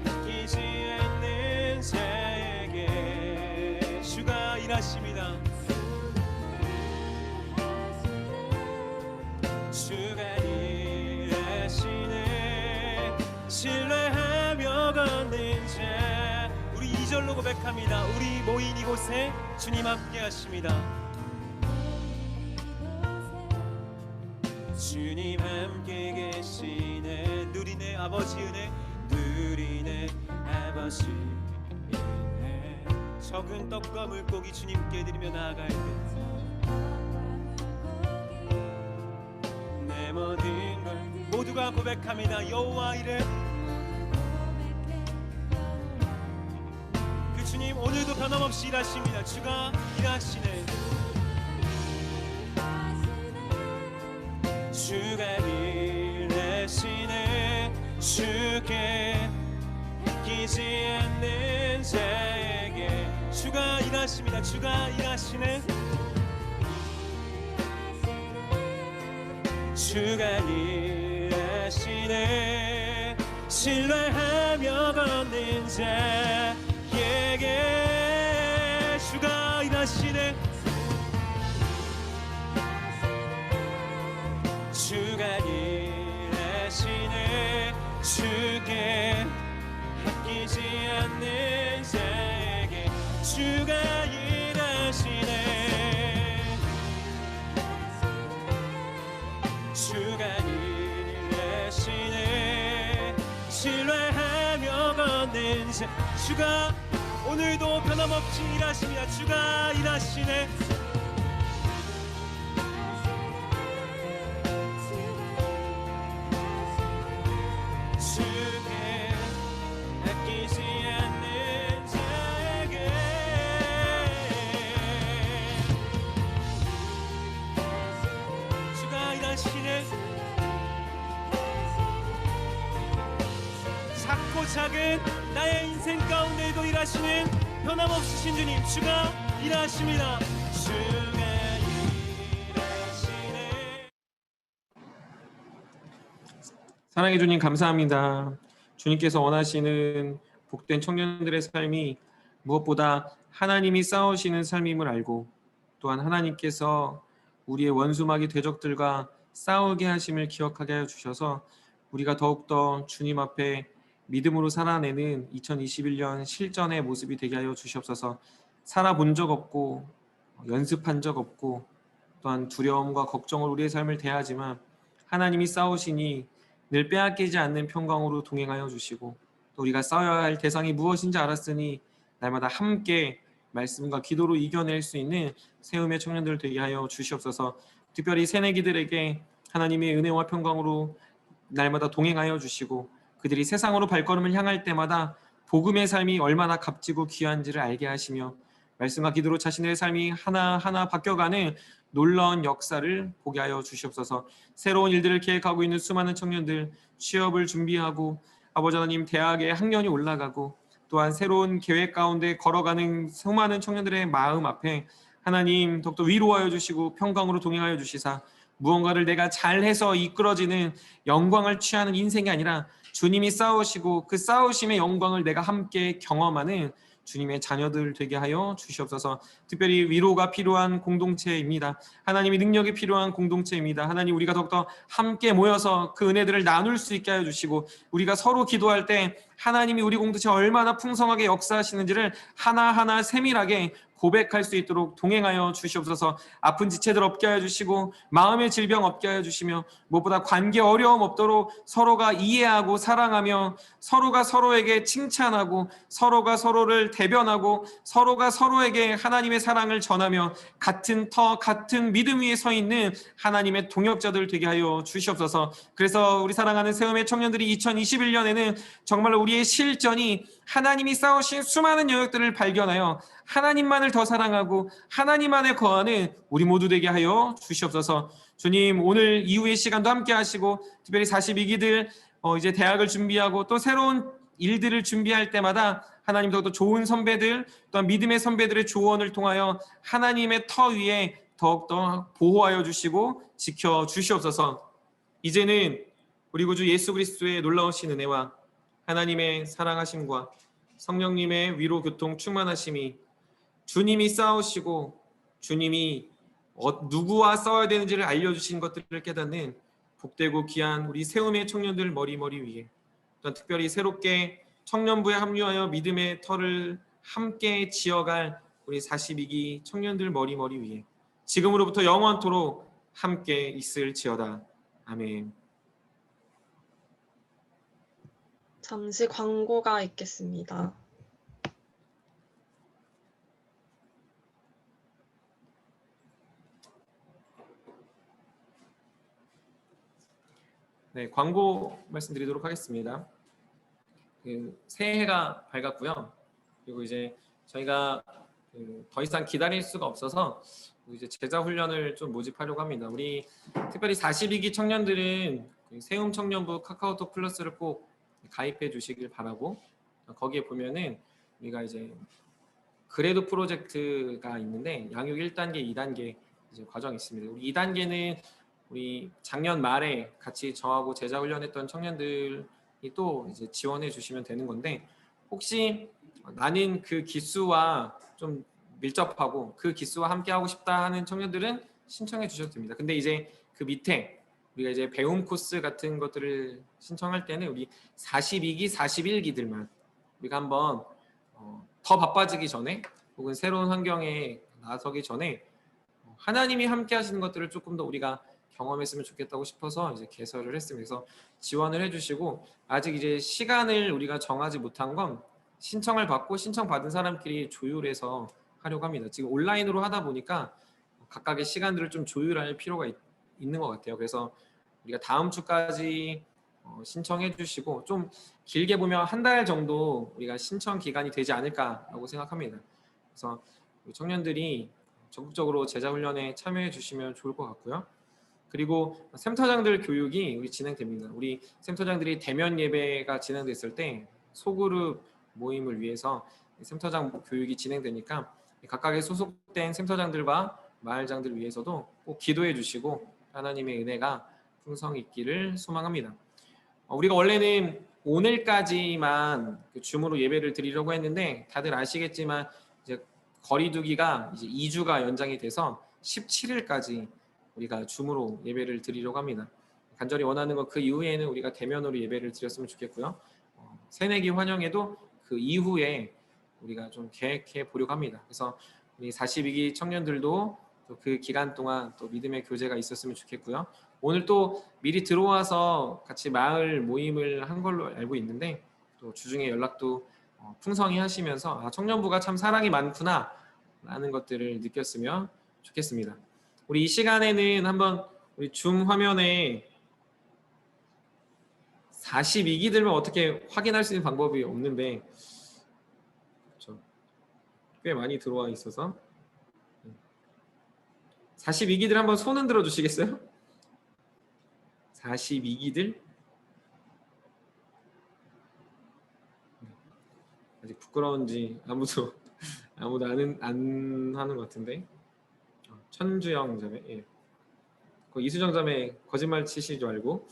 아끼지 않는 자에게 주가 일하십니다. 주가 일하시네 신뢰하며 걷는 자. 우리 2절로 고백합니다. 우리 모인 이곳에 주님 함께 하십니다. 주님 함께 계시네 누리네 아버지 은혜 누리네 아버지 은혜. 적은 떡과 물고기 주님께 드리며 나아갈 때 내 모든 걸 모두가 고백합니다. 여호와 이래. 그 주님 오늘도 변함없이 일하십니다. 주가 일하시네. 주가 일하시네 주께 아끼지 않는 자에게 주가 일하십니다. 주가 일하시네. 주가 일하시네 신뢰하며 걷는 자에게 주가 일하시네. 주가 일하시네 주께 아끼지 않는 자에게 주가 일하시네. 주가 일하시네 신뢰하며 걷는 자. 주가 오늘도 변함없이 일하십니다. 주가 일하시네. 작은 나의 인생 가운데도 일하시는 변함없으신 주님, 주가 일하십니다. 주가 일하시네. 사랑해 주님 감사합니다. 주님께서 원하시는 복된 청년들의 삶이 무엇보다 하나님이 싸우시는 삶임을 알고, 또한 하나님께서 우리의 원수마귀 대적들과 싸우게 하심을 기억하게 하여 주셔서 우리가 더욱더 주님 앞에 믿음으로 살아내는 2021년 실전의 모습이 되게 하여 주시옵소서. 살아본 적 없고 연습한 적 없고 또한 두려움과 걱정으로 우리의 삶을 대하지만 하나님이 싸우시니 늘 빼앗기지 않는 평강으로 동행하여 주시고, 또 우리가 싸워야 할 대상이 무엇인지 알았으니 날마다 함께 말씀과 기도로 이겨낼 수 있는 세움의 청년들 되게 하여 주시옵소서. 특별히 새내기들에게 하나님의 은혜와 평강으로 날마다 동행하여 주시고, 그들이 세상으로 발걸음을 향할 때마다 복음의 삶이 얼마나 값지고 귀한지를 알게 하시며 말씀과 기도로 자신의 삶이 하나하나 바뀌어가는 놀라운 역사를 보게 하여 주시옵소서. 새로운 일들을 계획하고 있는 수많은 청년들, 취업을 준비하고 아버지 하나님 대학에 학년이 올라가고 또한 새로운 계획 가운데 걸어가는 수많은 청년들의 마음 앞에 하나님 더욱더 위로하여 주시고 평강으로 동행하여 주시사 무언가를 내가 잘해서 이끌어지는 영광을 취하는 인생이 아니라 주님이 싸우시고 그 싸우심의 영광을 내가 함께 경험하는 주님의 자녀들 되게 하여 주시옵소서. 특별히 위로가 필요한 공동체입니다. 하나님의 능력이 필요한 공동체입니다. 하나님, 우리가 더욱더 함께 모여서 그 은혜들을 나눌 수 있게 하여 주시고, 우리가 서로 기도할 때 하나님이 우리 공동체에 얼마나 풍성하게 역사하시는지를 하나하나 세밀하게 고백할 수 있도록 동행하여 주시옵소서. 아픈 지체들 없게 하여 주시고 마음의 질병 없게 하여 주시며 무엇보다 관계 어려움 없도록 서로가 이해하고 사랑하며 서로가 서로에게 칭찬하고 서로가 서로를 대변하고 서로가 서로에게 하나님의 사랑을 전하며 같은 터 같은 믿음 위에 서 있는 하나님의 동역자들 되게 하여 주시옵소서. 그래서 우리 사랑하는 세움의 청년들이 2021년에는 정말 우리의 실전이 하나님이 싸우신 수많은 영역들을 발견하여 하나님만을 더 사랑하고 하나님 안에 거하는 우리 모두 되게 하여 주시옵소서. 주님, 오늘 이후의 시간도 함께 하시고 특별히 42기들 이제 대학을 준비하고 또 새로운 일들을 준비할 때마다 하나님 더욱더 좋은 선배들 또한 믿음의 선배들의 조언을 통하여 하나님의 터 위에 더욱더 보호하여 주시고 지켜 주시옵소서. 이제는 우리 구주 예수 그리스도의 놀라우신 은혜와 하나님의 사랑하심과 성령님의 위로 교통 충만하심이 주님이 싸우시고 주님이 누구와 싸워야 되는지를 알려주신 것들을 깨닫는 복되고 귀한 우리 세움의 청년들 머리 위에, 또한 특별히 새롭게 청년부에 합류하여 믿음의 터를 함께 지어갈 우리 42기 청년들 머리 위에 지금으로부터 영원토록 함께 있을지어다. 아멘. 잠시 광고가 있겠습니다. 네, 광고 말씀드리도록 하겠습니다. 새해가 밝았고요. 그리고 이제 저희가 더 이상 기다릴 수가 없어서 이제 제자 훈련을 좀 모집하려고 합니다. 우리 특별히 42기 청년들은 세움 청년부 카카오톡 플러스를 꼭 가입해 주시길 바라고, 거기에 보면은 우리가 이제 그레도 프로젝트가 있는데 양육 1단계, 2단계 이제 과정이 있습니다. 우리 2단계는 우리 작년 말에 같이 저하고 제자 훈련했던 청년들이 또 이제 지원해 주시면 되는 건데, 혹시 나는 그 기수와 좀 밀접하고 그 기수와 함께 하고 싶다 하는 청년들은 신청해 주셔도 됩니다. 근데 이제 그 밑에 우리가 이제 배움 코스 같은 것들을 신청할 때는 우리 42기, 41기들만 우리가 한번 더 바빠지기 전에 혹은 새로운 환경에 나서기 전에 하나님이 함께 하시는 것들을 조금 더 우리가 경험했으면 좋겠다고 싶어서 이제 개설을 했습니다. 그래서 지원을 해주시고, 아직 이제 시간을 우리가 정하지 못한 건 신청을 받고 신청받은 사람끼리 조율해서 하려고 합니다. 지금 온라인으로 하다 보니까 각각의 시간들을 좀 조율할 필요가 있는 것 같아요. 그래서 우리가 다음 주까지 신청해 주시고, 좀 길게 보면 한 달 정도 우리가 신청 기간이 되지 않을까라고 생각합니다. 그래서 우리 청년들이 적극적으로 제자 훈련에 참여해 주시면 좋을 것 같고요. 그리고 센터장들 교육이 우리 진행됩니다. 우리 센터장들이 대면 예배가 진행됐을 때 소그룹 모임을 위해서 센터장 교육이 진행되니까 각각의 소속된 센터장들과 마을장들을 위해서도 꼭 기도해 주시고 하나님의 은혜가 풍성히 있기를 소망합니다. 우리가 원래는 오늘까지만 줌으로 예배를 드리려고 했는데 다들 아시겠지만 이제 거리두기가 이제 2주가 연장이 돼서 17일까지 우리가 줌으로 예배를 드리려고 합니다. 간절히 원하는 것 그 이후에는 우리가 대면으로 예배를 드렸으면 좋겠고요. 새내기 환영회도 그 이후에 우리가 좀 계획해 보려고 합니다. 그래서 우리 42기 청년들도 또 그 기간 동안 또 믿음의 교제가 있었으면 좋겠고요. 오늘 또 미리 들어와서 같이 마을 모임을 한 걸로 알고 있는데 또 주중에 연락도 풍성히 하시면서 청년부가 참 사랑이 많구나 라는 것들을 느꼈으면 좋겠습니다. 우리 이 시간에는 한번 우리 줌 화면에 42기들만 어떻게 확인할 수 있는 방법이 없는데 꽤 많이 들어와 있어서 42기들 한번 손 흔들어 주시겠어요? 42기들? 아직 부끄러운지 아무도 안 하는 것 같은데. 천주영 자매, 예. 이수정 자매 거짓말 치시지 말고.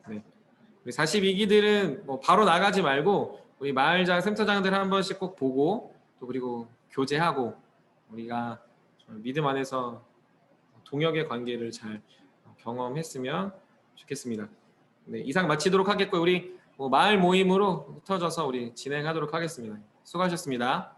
네. 우리 42기들은 뭐 바로 나가지 말고 우리 마을장 센터장들 한 번씩 꼭 보고 또 그리고 교제하고 우리가 믿음 안에서 동역의 관계를 잘 경험했으면 좋겠습니다. 네, 이상 마치도록 하겠고요. 우리 마을 모임으로 흩어져서 우리 진행하도록 하겠습니다. 수고하셨습니다.